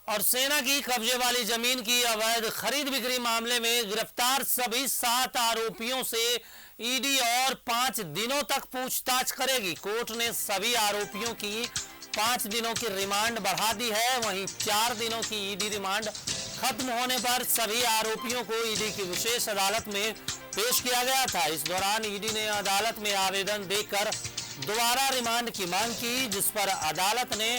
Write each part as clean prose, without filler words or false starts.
और सेना की कब्जे वाली जमीन की अवैध खरीद बिक्री मामले में गिरफ्तार सभी 7 आरोपियों से ईडी और 5 दिनों तक पूछताछ करेगी। कोर्ट ने सभी आरोपियों की 5 दिनों की रिमांड बढ़ा दी है। वहीं 4 दिनों की ईडी रिमांड खत्म होने पर सभी आरोपियों को ईडी की विशेष अदालत में पेश किया गया था। इस दौरान ईडी ने अदालत में आवेदन देकर दोबारा रिमांड की मांग की, जिस पर अदालत ने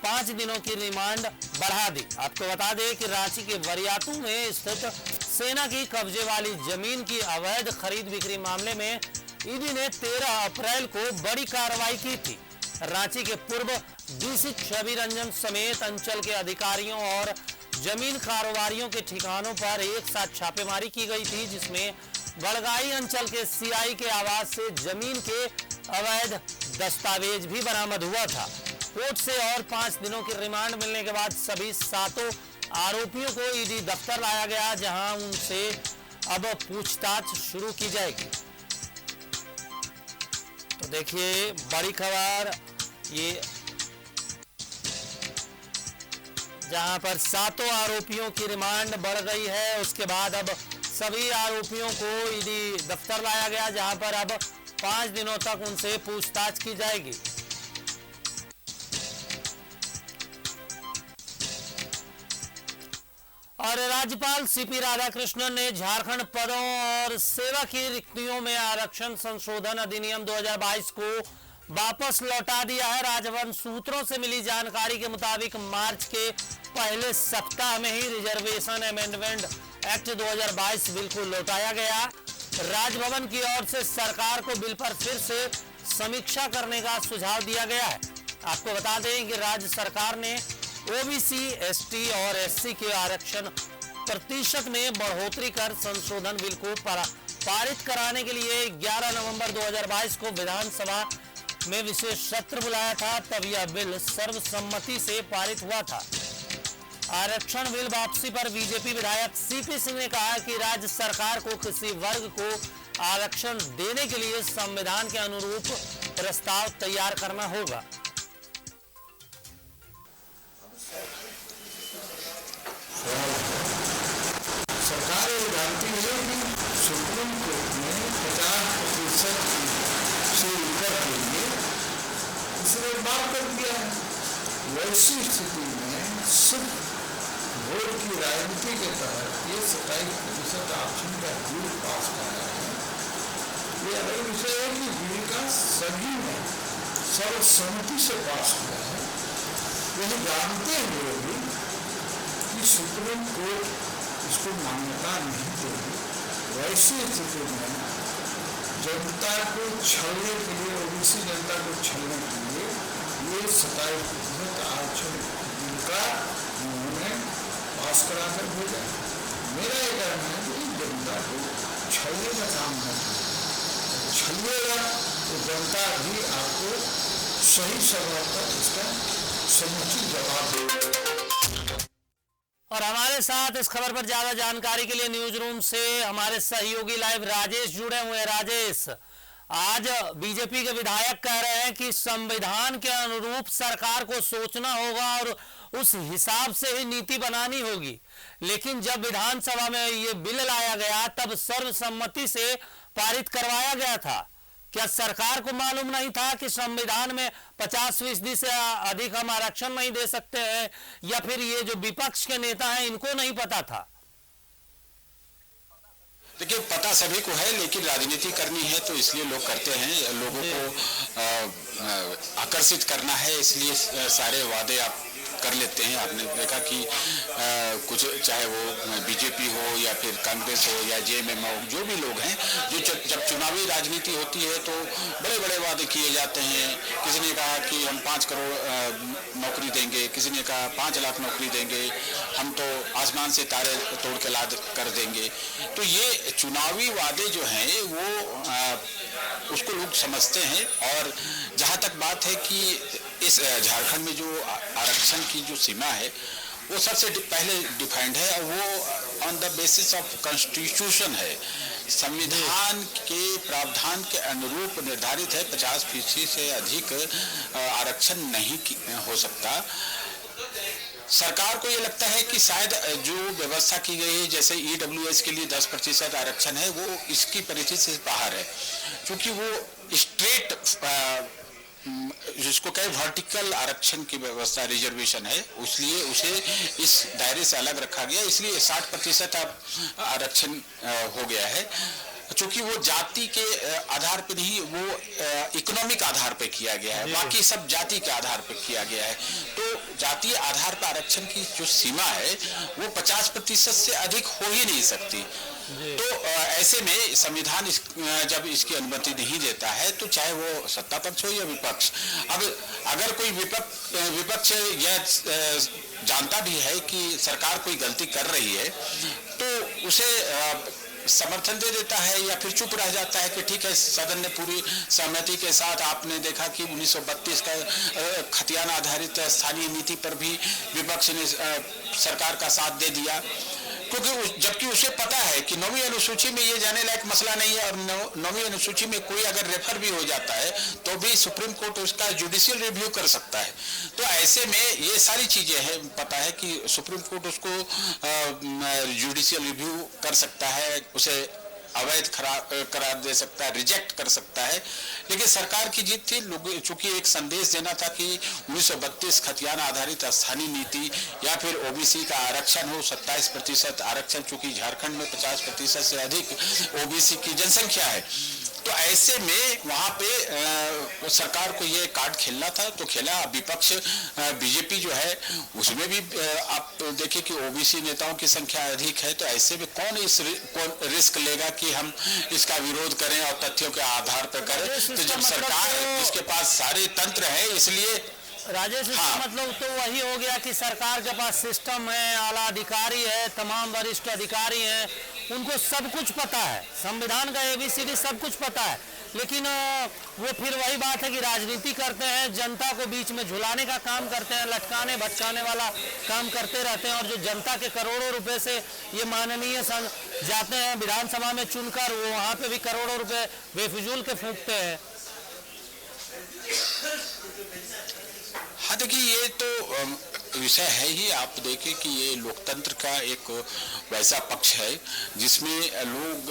5 दिनों की रिमांड बढ़ा दी। आपको बता दें कि रांची के वरियातू में स्थित सेना की कब्जे वाली जमीन की अवैध खरीद बिक्री मामले में ईडी ने 13 अप्रैल को बड़ी कार्रवाई की थी। रांची के पूर्व डीसी छवि रंजन समेत अंचल के अधिकारियों और जमीन कारोबारियों के ठिकानों पर एक साथ छापेमारी की गई थी, जिसमें बड़गाई अंचल के सीआई के आवास से जमीन के अवैध दस्तावेज भी बरामद हुआ था। कोर्ट से और 5 दिनों की रिमांड मिलने के बाद सभी 7 आरोपियों को ईडी दफ्तर लाया गया, जहां उनसे अब पूछताछ शुरू की जाएगी। तो देखिए बड़ी खबर, ये जहां पर 7 आरोपियों की रिमांड बढ़ गई है, उसके बाद अब सभी आरोपियों को ईडी दफ्तर लाया गया, जहां पर अब 5 दिनों तक उनसे पूछताछ की जाएगी। और राज्यपाल सीपी राधाकृष्णन ने झारखंड पदों और सेवा की रिक्तियों में आरक्षण संशोधन अधिनियम 2022 को वापस लौटा दिया है। राजभवन सूत्रों से मिली जानकारी के मुताबिक मार्च के पहले सप्ताह में ही रिजर्वेशन अमेंडमेंट एक्ट 2022 बिल को लौटाया गया। राजभवन की ओर से सरकार को बिल पर फिर से समीक्षा करने का सुझाव दिया गया है। आपको बता दें कि राज्य सरकार ने ओबीसी, एसटी और एससी के आरक्षण प्रतिशत में बढ़ोतरी कर संशोधन बिल को पारित कराने के लिए 11 नवंबर 2022 को विधानसभा में विशेष सत्र बुलाया था। तब यह बिल सर्वसम्मति से पारित हुआ था। आरक्षण बिल वापसी पर बीजेपी विधायक सीपी सिंह ने कहा कि राज्य सरकार को किसी वर्ग को आरक्षण देने के लिए संविधान के अनुरूप प्रस्ताव तैयार करना होगा। सरकार ये जानती है कि सुप्रीम कोर्ट ने 50% से ऊपर के लिए इसने माफ कर दिया है। वैसी स्थिति में सिर्फ वोट की राजनीति के तहत ये 27% आरक्षण का बिल पास कराया है। ये अलग विषय है कि बिल का सभी ने सर्वसम्मति से पास किया है। यही जानते हुए भी कि सुप्रीम कोर्ट इसको मान्यता नहीं देगी, वैसी स्थिति में जनता को छलने के लिए, ओबीसी जनता को छलने के लिए ये 27% आरक्षण बिल का उन्होंने पास कराकर भेजा। मेरा ये कहना है कि जनता को छलने का काम नहीं है। छलिएगा तो जनता भी आपको सही समय पर इसका समुचित जवाब देगी। और हमारे साथ इस खबर पर ज्यादा जानकारी के लिए न्यूज रूम से हमारे सहयोगी लाइव राजेश जुड़े हुए हैं। राजेश, आज बीजेपी के विधायक कह रहे हैं कि संविधान के अनुरूप सरकार को सोचना होगा और उस हिसाब से ही नीति बनानी होगी, लेकिन जब विधानसभा में ये बिल लाया गया तब सर्वसम्मति से पारित करवाया गया था। क्या सरकार को मालूम नहीं था कि संविधान में 50% से अधिक हम आरक्षण नहीं दे सकते हैं, या फिर ये जो विपक्ष के नेता हैं इनको नहीं पता था? देखिए, पता सभी को है, लेकिन राजनीति करनी है तो इसलिए लोग करते हैं। लोगों को आकर्षित करना है, इसलिए सारे वादे आप कर लेते हैं। आपने देखा कि कुछ चाहे वो बीजेपी हो या फिर कांग्रेस हो या जेएमएम हो, जो भी लोग हैं, जो जब चुनावी राजनीति होती है तो बड़े बड़े वादे किए जाते हैं। किसी ने कहा कि हम 5 करोड़ नौकरी देंगे, किसी ने कहा 5 लाख नौकरी देंगे, हम तो आसमान से तारे तोड़ के लाद कर देंगे। तो ये चुनावी वादे जो हैं वो उसको लोग समझते हैं। और जहाँ तक बात है कि इस झारखंड में जो आरक्षण की जो सीमा है वो सबसे पहले डिफाइंड है, और वो on the basis of constitution है, संविधान के प्रावधान के अनुरूप निर्धारित है। 50% से अधिक आरक्षण नहीं हो सकता। सरकार को ये लगता है कि शायद जो व्यवस्था की गई है, जैसे ईडब्ल्यूएस के लिए 10% आरक्षण है, वो इसकी परिधि से बाहर है, क्योंकि वो स्ट्रेट जिसको कहे वर्टिकल आरक्षण की व्यवस्था रिजर्वेशन है, इसलिए उसे इस दायरे से अलग रखा गया। इसलिए 60% आरक्षण हो गया है, क्योंकि वो जाति के आधार पर नहीं, वो इकोनॉमिक आधार पर किया गया है, बाकी सब जाति के आधार पर किया गया है। तो जातीय आधार पर आरक्षण की जो सीमा है वो 50% से अधिक हो ही नहीं सकती। तो ऐसे में संविधान जब इसकी अनुमति नहीं देता है, तो चाहे वो सत्ता पक्ष हो या विपक्ष, अब अगर कोई विपक्ष यह जानता भी है कि सरकार कोई गलती कर रही है, तो उसे समर्थन दे देता है या फिर चुप रह जाता है कि ठीक है, सदन ने पूरी सहमति के साथ। आपने देखा कि 1932 का खतियान आधारित स्थानीय नीति पर भी विपक्ष ने सरकार का साथ दे दिया, क्योंकि जबकि उसे पता है कि 9वीं अनुसूची में ये जाने लायक मसला नहीं है, और 9वीं अनुसूची में कोई अगर रेफर भी हो जाता है तो भी सुप्रीम कोर्ट उसका जुडिशियल रिव्यू कर सकता है। तो ऐसे में ये सारी चीजें हैं, पता है कि सुप्रीम कोर्ट उसको जुडिशियल रिव्यू कर सकता है, उसे अवैध करार दे सकता है, रिजेक्ट कर सकता है। लेकिन सरकार की जीत थी, लोग चूंकि एक संदेश देना था कि 1932 खतियान आधारित स्थानीय नीति या फिर ओबीसी का आरक्षण हो, 27% आरक्षण, चूंकि झारखंड में 50% से अधिक ओबीसी की जनसंख्या है। तो ऐसे में वहां पे सरकार को ये कार्ड खेलना था, तो खेला। विपक्ष बीजेपी जो है उसमें भी आप देखिए कि ओबीसी नेताओं की संख्या अधिक है, तो ऐसे में कौन रिस्क लेगा कि हम इसका विरोध करें और तथ्यों के आधार पर करें। तो जब सरकार जिसके पास सारे तंत्र है, इसलिए राजेश, इसका मतलब तो वही हो गया कि सरकार के पास सिस्टम है, आला अधिकारी है, तमाम वरिष्ठ अधिकारी हैं, उनको सब कुछ पता है, संविधान का ABCD सब कुछ पता है, लेकिन वो फिर वही बात है कि राजनीति करते हैं, जनता को बीच में झुलाने का काम करते हैं, लटकाने भटकाने वाला काम करते रहते हैं। और जो जनता के करोड़ों रुपए से ये माननीय जाते हैं विधानसभा में चुनकर, वो वहाँ पे भी करोड़ों रुपए बेफिजूल के फूंकते हैं। हाँ, देखिए ये तो विषय है ही। आप देखिए कि ये लोकतंत्र का एक वैसा पक्ष है जिसमें लोग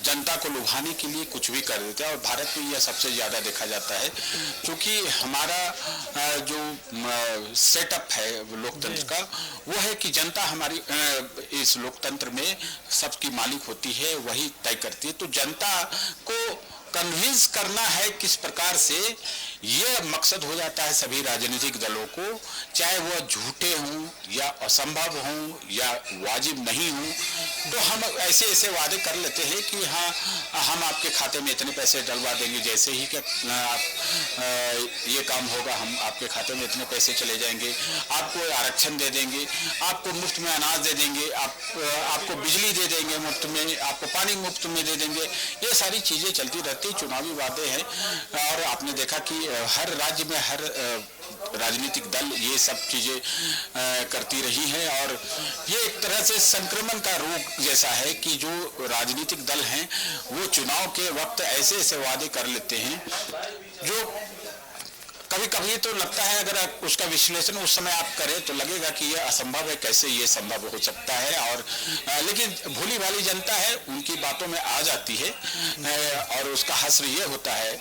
जनता को लुभाने के लिए कुछ भी कर देते हैं, और भारत में यह सबसे ज्यादा देखा जाता है, क्योंकि हमारा जो सेटअप है लोकतंत्र का, वो है कि जनता हमारी इस लोकतंत्र में सबकी मालिक होती है, वही तय करती है। तो जनता को कन्विंस करना है किस प्रकार से, ये मकसद हो जाता है सभी राजनीतिक दलों को, चाहे वह झूठे हों या असंभव हों या वाजिब नहीं हों। तो हम ऐसे ऐसे वादे कर लेते हैं कि हाँ, हम आपके खाते में इतने पैसे डलवा देंगे, जैसे ही कि आप ये काम होगा हम आपके खाते में इतने पैसे चले जाएंगे, आपको आरक्षण दे देंगे, आपको मुफ्त में अनाज दे देंगे, आपको बिजली दे देंगे मुफ्त में, आपको पानी मुफ्त में दे देंगे। ये सारी चीजें चलती रहती, चुनावी वादे हैं। और आपने देखा कि हर राज्य में हर राजनीतिक दल ये सब चीजें करती रही हैं, और ये एक तरह से संक्रमण का रोग जैसा है कि जो राजनीतिक दल हैं वो चुनाव के वक्त ऐसे ऐसे वादे कर लेते हैं जो कभी कभी तो लगता है, अगर उसका विश्लेषण उस समय आप करें तो लगेगा कि ये असंभव है, कैसे ये संभव हो सकता है। और लेकिन भोली भाली जनता है, उनकी बातों में आ जाती है, और उसका हश्र ये होता है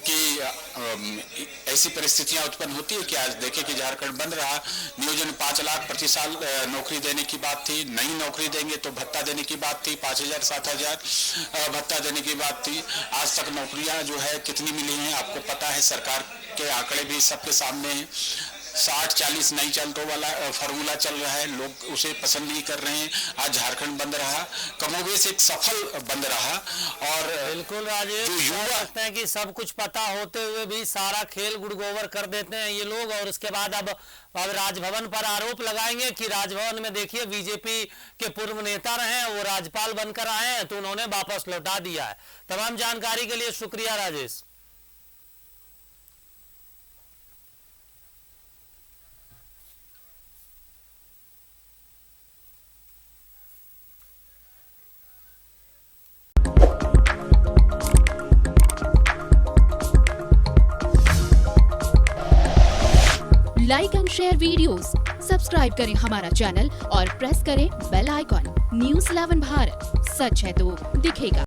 कि ऐसी परिस्थितियां उत्पन्न होती है कि आज देखें कि झारखंड बंद रहा, नियोजन 5 लाख प्रति साल नौकरी देने की बात थी, नई नौकरी देंगे तो भत्ता देने की बात थी, 5,000 7,000 भत्ता देने की बात थी। आज तक नौकरियां जो है कितनी मिली हैं आपको पता है, सरकार के आंकड़े भी सबके सामने हैं। 60-40 नहीं चलतों वाला फार्मूला चल रहा है, लोग उसे पसंद नहीं कर रहे हैं। आज झारखंड बंद रहा, कमोबेश एक सफल बंद रहा। और बिल्कुल राजेश, जो युवा लगता है कि सब कुछ पता होते हुए भी सारा खेल गुड़गोबर कर देते हैं ये लोग, और उसके बाद अब राजभवन पर आरोप लगाएंगे कि राजभवन में देखिए बीजेपी के पूर्व नेता रहे, वो राज्यपाल बनकर आए हैं तो उन्होंने वापस लौटा दिया है। तमाम जानकारी के लिए शुक्रिया Rajesh. Like and share videos, subscribe करें हमारा चैनल और प्रेस करें बेल आइकॉन। News 11 भारत, सच है तो दिखेगा।